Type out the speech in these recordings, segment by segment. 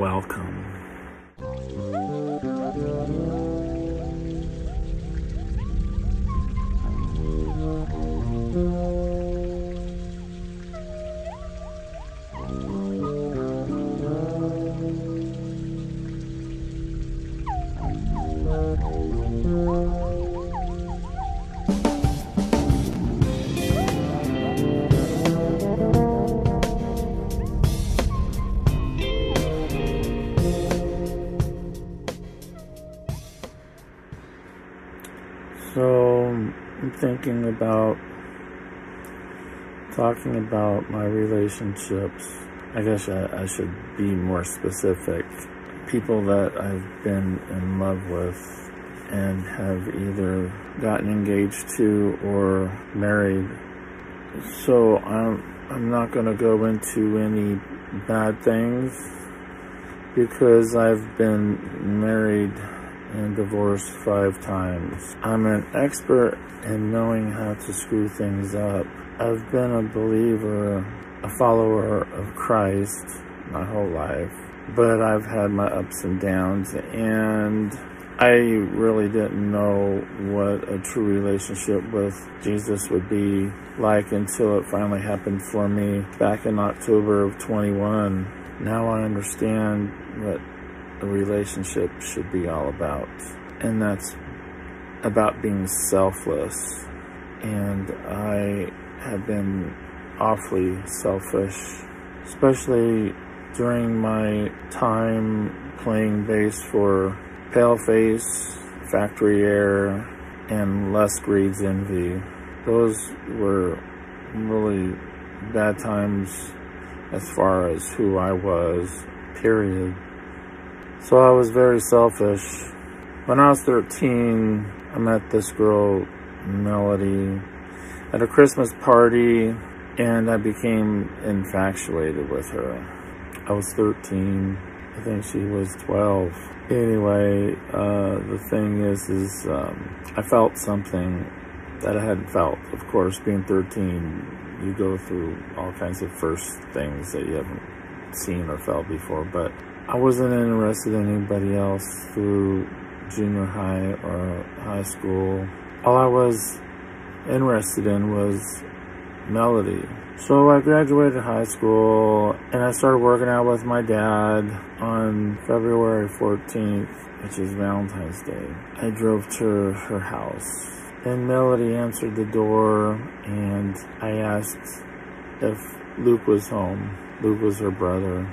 welcome. So, I'm thinking about talking about my relationships. I guess I should be more specific. People that I've been in love with and have either gotten engaged to or married. So, I'm not going to go into any bad things because I've been married and divorced 5 times. I'm an expert in knowing how to screw things up. I've been a believer, a follower of Christ my whole life, but I've had my ups and downs, and I really didn't know what a true relationship with Jesus would be like until it finally happened for me back in October of 21. Now I understand what a relationship should be all about, and that's about being selfless. And I have been awfully selfish, especially during my time playing bass for Paleface, Factory Air, and Les Greed's Envy. Those were really bad times as far as who I was, period. So I was very selfish. When I was 13, I met this girl, Melody, at a Christmas party, and I became infatuated with her. I was 13. I think she was 12. Anyway, the thing is I felt something that I hadn't felt. Of course, being 13, you go through all kinds of first things that you haven't seen or felt before, but I wasn't interested in anybody else through junior high or high school. All I was interested in was Melody. So I graduated high school and I started working out with my dad on February 14th, which is Valentine's Day. I drove to her house and Melody answered the door, and I asked if Luke was home. Luke was her brother.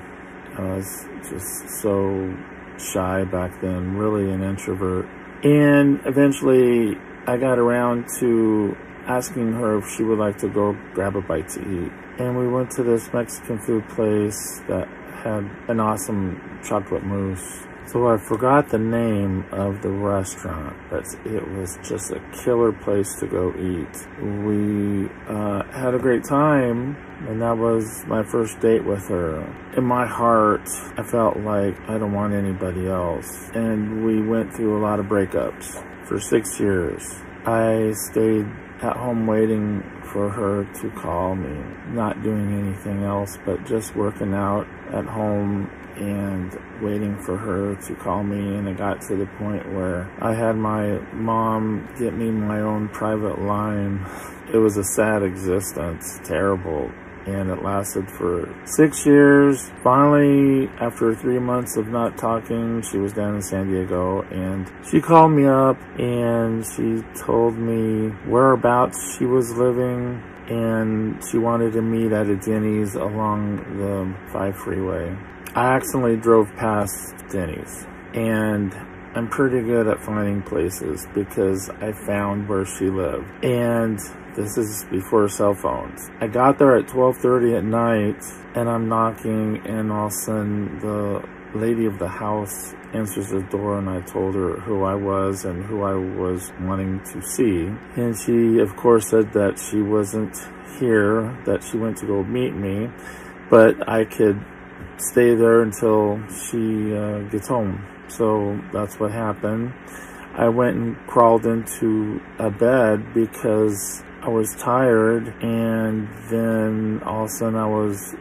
I was just so shy back then, really an introvert. And eventually I got around to asking her if she would like to go grab a bite to eat. And we went to this Mexican food place that had an awesome chocolate mousse. So I forgot the name of the restaurant, but it was just a killer place to go eat. We had a great time, and that was my first date with her. In my heart, I felt like I don't want anybody else. And we went through a lot of breakups for 6 years. I stayed at home waiting for her to call me, not doing anything else but just working out at home and waiting for her to call me. And it got to the point where I had my mom get me my own private line. It was a sad existence, terrible, and it lasted for 6 years. Finally, after 3 months of not talking, she was down in San Diego, and she called me up and she told me whereabouts she was living, and she wanted to meet at a Denny's along the 5 freeway. I accidentally drove past Denny's, and I'm pretty good at finding places because I found where she lived. And this is before cell phones. I got there at 12:30 at night, and I'm knocking, and all of a sudden the lady of the house answers the door, and I told her who I was and who I was wanting to see. And she, of course, said that she wasn't here, that she went to go meet me, but I could stay there until she gets home. So that's what happened. I went and crawled into a bed because I was tired, and then all of a sudden I was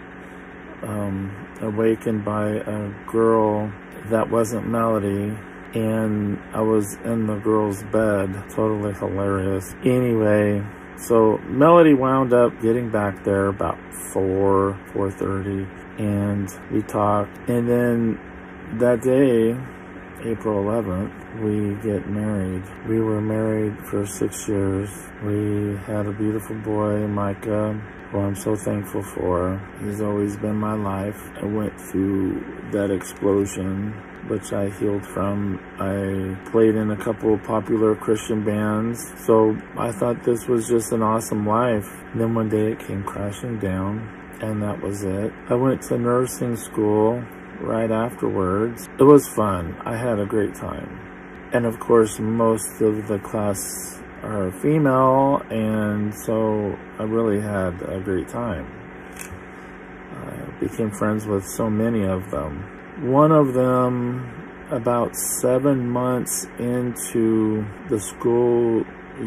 awakened by a girl that wasn't Melody, and I was in the girl's bed. Totally hilarious. Anyway, so Melody wound up getting back there about 4:30, and we talked. And then that day, April 11th, we get married. We were married for 6 years. We had a beautiful boy, Micah, who I'm so thankful for. He's always been my life. I went through that explosion, which I healed from. I played in a couple of popular Christian bands, so I thought this was just an awesome life. And then one day it came crashing down, and that was it. I went to nursing school right afterwards. It was fun. I had a great time. And of course, most of the class are female, and so I really had a great time. I became friends with so many of them. One of them, about 7 months into the school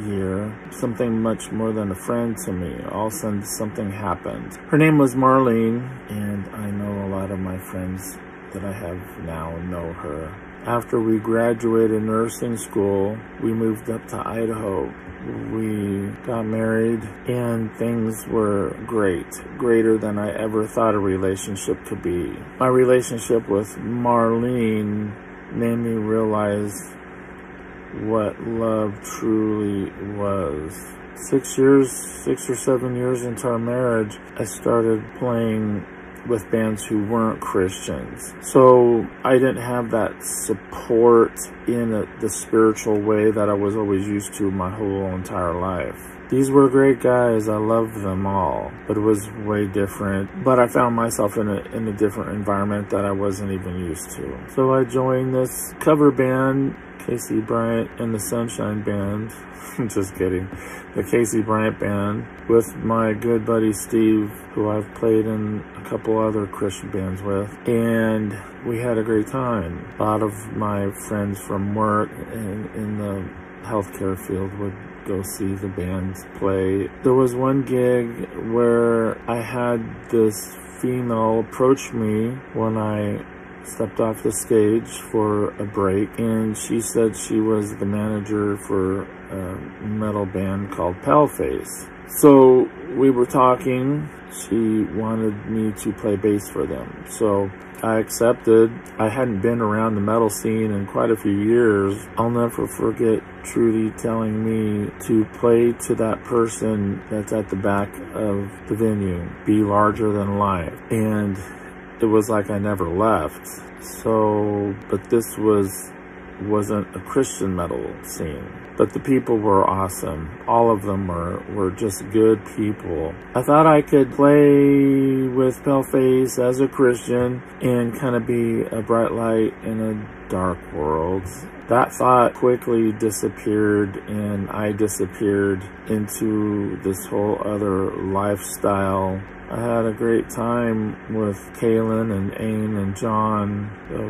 year, something much more than a friend to me, all of a sudden something happened. Her name was Marlene, and I know a lot of my friends that I have now know her. After we graduated nursing school, we moved up to Idaho. We got married, and things were great, greater than I ever thought a relationship could be. My relationship with Marlene made me realize what love truly was. 6 or 7 years into our marriage, I started playing with bands who weren't Christians. So I didn't have that support in the spiritual way that I was always used to my whole entire life. These were great guys. I loved them all, but it was way different. But I found myself in a different environment that I wasn't even used to. So I joined this cover band, Casey Bryant and the Sunshine Band. Just kidding. The Casey Bryant Band, with my good buddy Steve, who I've played in a couple other Christian bands with, and we had a great time. A lot of my friends from work in the healthcare field would go see the bands play. There was one gig where I had this female approach me when I stepped off the stage for a break, and she said she was the manager for a metal band called Paleface. So we were talking. She wanted me to play bass for them, so I accepted. I hadn't been around the metal scene in quite a few years. I'll never forget Trudy telling me to play to that person that's at the back of the venue, be larger than life. And it was like I never left. So, but this wasn't a Christian metal scene. But the people were awesome. All of them were just good people. I thought I could play with Paleface as a Christian and kind of be a bright light in a dark world. That thought quickly disappeared, and I disappeared into this whole other lifestyle. I had a great time with Kaylin and Ain and John.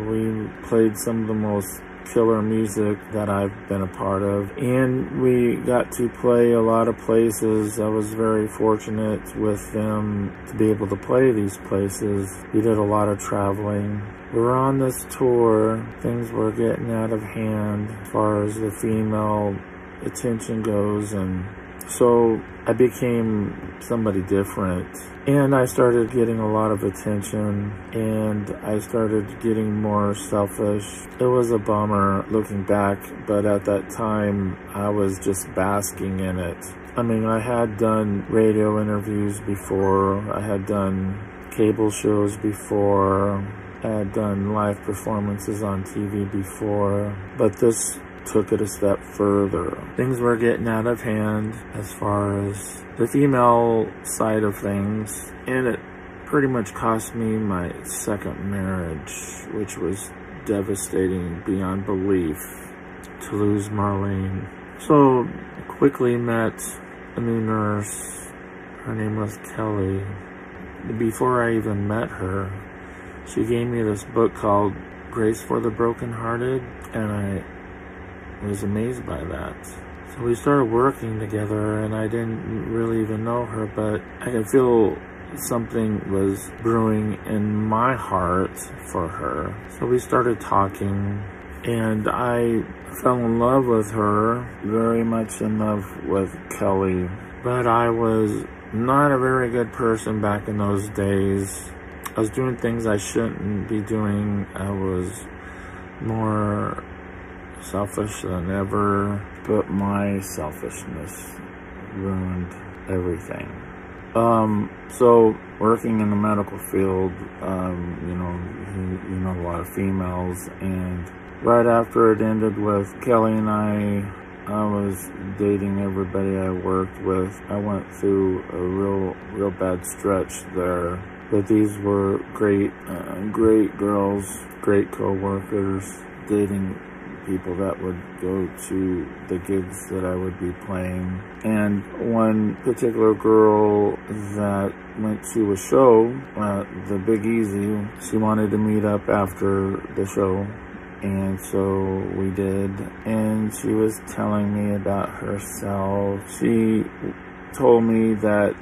We played some of the most killer music that I've been a part of, and we got to play a lot of places. I was very fortunate with them to be able to play these places. We did a lot of traveling. We were on this tour. Things were getting out of hand as far as the female attention goes, and so I became somebody different, and I started getting a lot of attention, and I started getting more selfish. It was a bummer looking back, but at that time I was just basking in it. I mean, I had done radio interviews before, I had done cable shows before, I had done live performances on TV before, but this took it a step further. Things were getting out of hand as far as the female side of things, and it pretty much cost me my second marriage, which was devastating beyond belief to lose Marlene. So I quickly met a new nurse. Her name was Kelly. Before I even met her, she gave me this book called Grace for the Brokenhearted, and I was amazed by that. So we started working together, and I didn't really even know her, but I could feel something was brewing in my heart for her. So we started talking, and I fell in love with her, very much in love with Kelly. But I was not a very good person back in those days. I was doing things I shouldn't be doing. I was more selfish than ever, but my selfishness ruined everything. So working in the medical field, you know a lot of females, and right after it ended with Kelly and I was dating everybody I worked with. I went through a real bad stretch there, but these were great girls, great co-workers, dating people that would go to the gigs that I would be playing. And one particular girl that went to a show at the Big Easy, she wanted to meet up after the show. And so we did. And she was telling me about herself. She told me that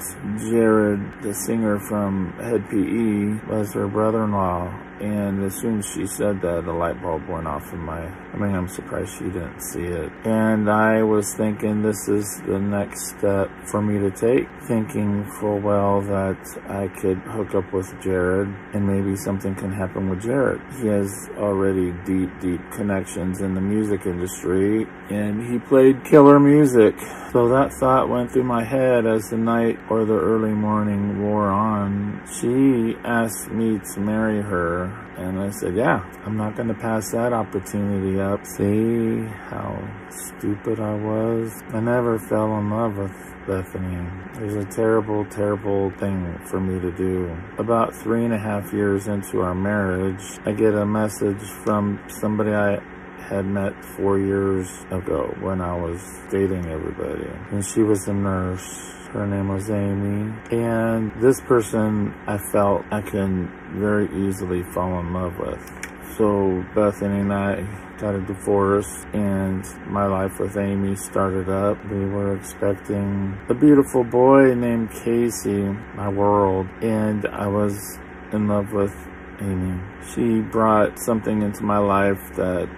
Jared, the singer from Head PE, was her brother-in-law. And as soon as she said that, a light bulb went off in I'm surprised she didn't see it. And I was thinking this is the next step for me to take, thinking full well that I could hook up with Jared and maybe something can happen with Jared. He has already deep connections in the music industry, and he played killer music. So that thought went through my head as the night or the early morning wore on. She asked me to marry her, and I said, yeah, I'm not going to pass that opportunity up. See how stupid I was? I never fell in love with Bethany. It was a terrible thing for me to do. About 3.5 years into our marriage, I get a message from somebody I had met 4 years ago when I was dating everybody. And she was a nurse. Her name was Amy. And this person I felt I can very easily fall in love with. So Bethany and I got a divorce, and my life with Amy started up. We were expecting a beautiful boy named Casey, my world, and I was in love with Amy. She brought something into my life that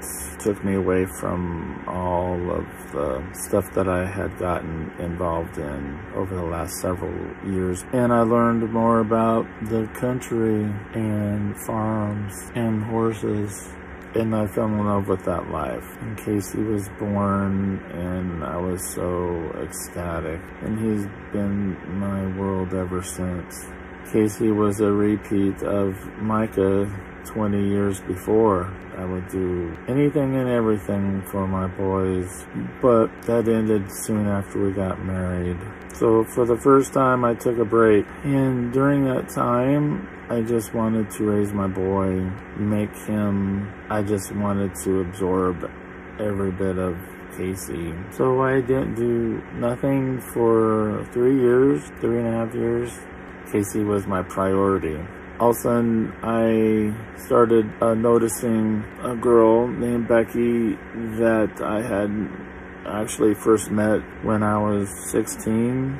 took me away from all of the stuff that I had gotten involved in over the last several years. And I learned more about the country and farms and horses, and I fell in love with that life. And Casey was born, and I was so ecstatic. And he's been my world ever since. Casey was a repeat of Micah 20 years before. I would do anything and everything for my boys, but that ended soon after we got married. So for the first time, I took a break, and during that time, I just wanted to raise my boy, I just wanted to absorb every bit of Casey. So I didn't do nothing for 3.5 years. Casey was my priority. All of a sudden, I started noticing a girl named Becky that I had actually first met when I was 16,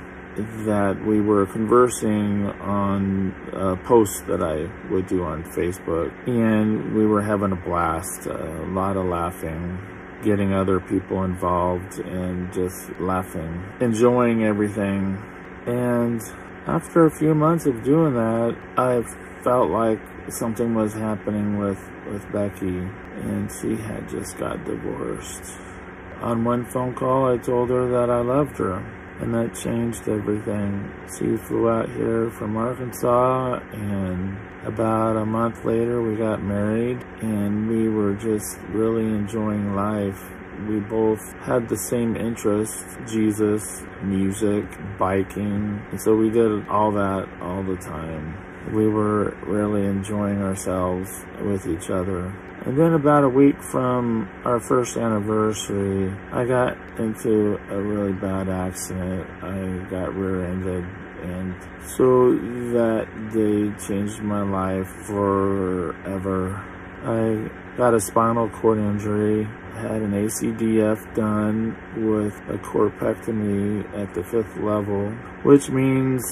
that we were conversing on a post that I would do on Facebook, and we were having a blast, a lot of laughing, getting other people involved, and just laughing, enjoying everything. And after a few months of doing that, I felt like something was happening with Becky, and she had just got divorced. On one phone call, I told her that I loved her, and that changed everything. She flew out here from Arkansas, and about a month later, we got married, and we were just really enjoying life. We both had the same interests: Jesus, music, biking. And so we did all that all the time. We were really enjoying ourselves with each other. And then about a week from our first anniversary, I got into a really bad accident. I got rear-ended, and so that day changed my life forever. I got a spinal cord injury, had an ACDF done with a corpectomy at the 5th level, which means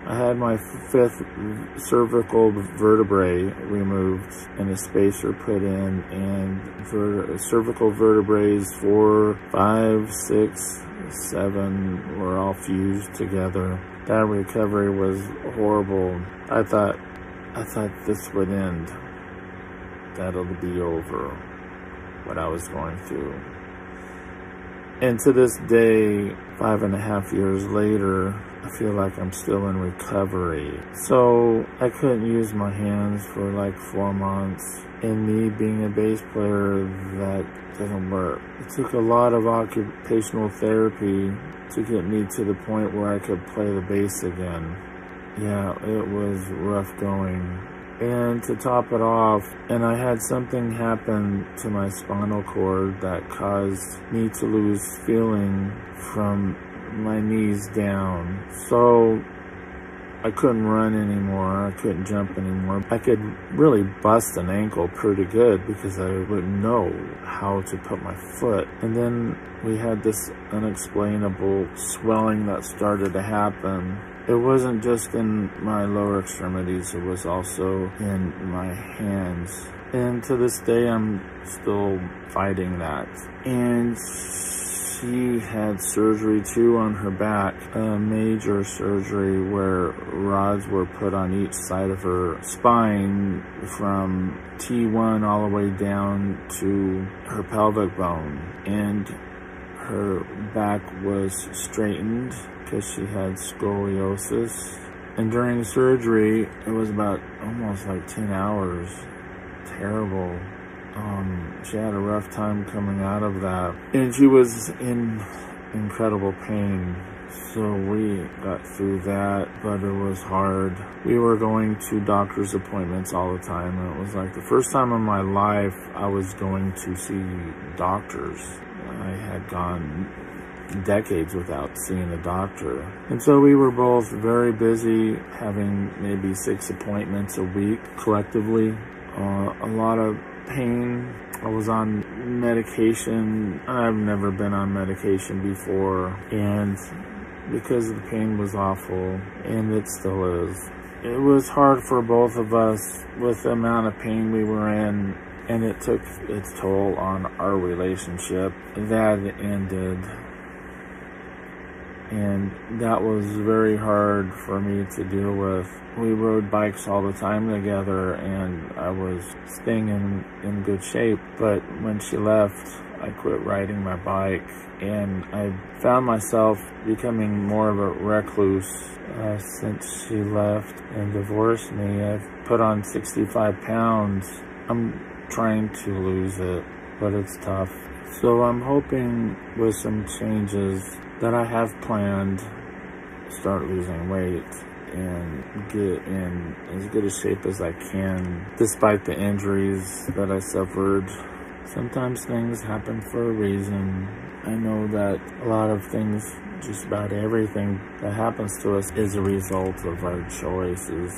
I had my 5th cervical vertebrae removed and a spacer put in, and cervical vertebrae 4, 5, 6, 7 were all fused together. That recovery was horrible. I thought this would end. That'll be over, what I was going through. And to this day, 5.5 years later, I feel like I'm still in recovery. So I couldn't use my hands for like 4 months. And me being a bass player, that doesn't work. It took a lot of occupational therapy to get me to the point where I could play the bass again. Yeah, it was rough going. And to top it off, and I had something happen to my spinal cord that caused me to lose feeling from my knees down. So I couldn't run anymore, I couldn't jump anymore. I could really bust an ankle pretty good because I wouldn't know how to put my foot. And then we had this unexplainable swelling that started to happen. It wasn't just in my lower extremities, it was also in my hands. And to this day, I'm still fighting that. And she had surgery too on her back, a major surgery where rods were put on each side of her spine from T1 all the way down to her pelvic bone. And her back was straightened because she had scoliosis. And during surgery, it was about almost like 10 hours. Terrible. She had a rough time coming out of that. And she was in incredible pain. So we got through that, but it was hard. We were going to doctor's appointments all the time. And it was like the first time in my life I was going to see doctors. I had gone decades without seeing a doctor. And so we were both very busy, having maybe 6 appointments a week collectively. A lot of pain. I was on medication. I've never been on medication before, and because the pain was awful, and it still is. It was hard for both of us with the amount of pain we were in, and it took its toll on our relationship. That ended, and that was very hard for me to deal with. We rode bikes all the time together, and I was staying in good shape. But when she left, I quit riding my bike, and I found myself becoming more of a recluse since she left and divorced me. I've put on 65 pounds. I'm trying to lose it, but it's tough. So I'm hoping with some changes that I have planned, start losing weight and get in as good a shape as I can, despite the injuries that I suffered. Sometimes things happen for a reason. I know that a lot of things, just about everything that happens to us, is a result of our choices.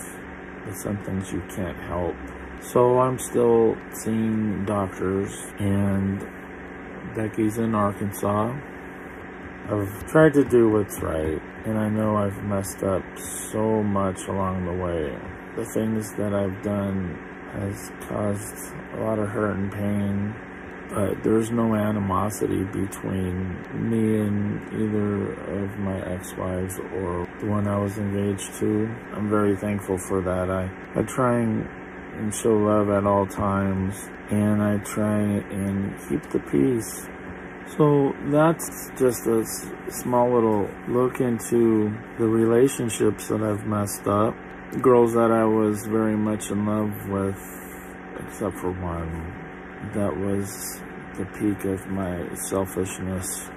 But some things you can't help. So I'm still seeing doctors, and Becky's in Arkansas. I've tried to do what's right, and I know I've messed up so much along the way. The things that I've done has caused a lot of hurt and pain, but there's no animosity between me and either of my ex-wives or the one I was engaged to. I'm very thankful for that. I try and show love at all times, and I try and keep the peace. So that's just a small little look into the relationships that I've messed up. Girls that I was very much in love with, except for one. That was the peak of my selfishness.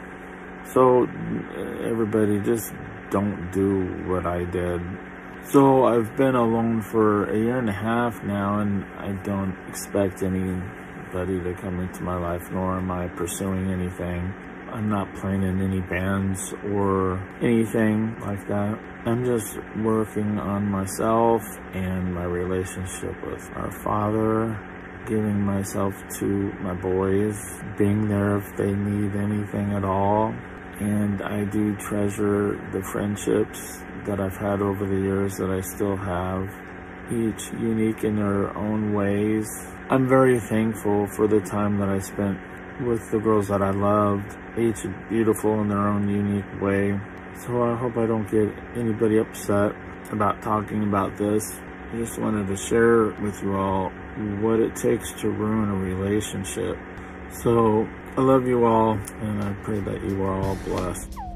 So everybody, just don't do what I did. So I've been alone for 1.5 years now, and I don't expect anybody to come into my life, nor am I pursuing anything. I'm not playing in any bands or anything like that. I'm just working on myself and my relationship with our father, giving myself to my boys, being there if they need anything at all. And I do treasure the friendships that I've had over the years that I still have, each unique in their own ways. I'm very thankful for the time that I spent with the girls that I loved, each beautiful in their own unique way. So I hope I don't get anybody upset about talking about this. I just wanted to share with you all what it takes to ruin a relationship. So I love you all, and I pray that you are all blessed.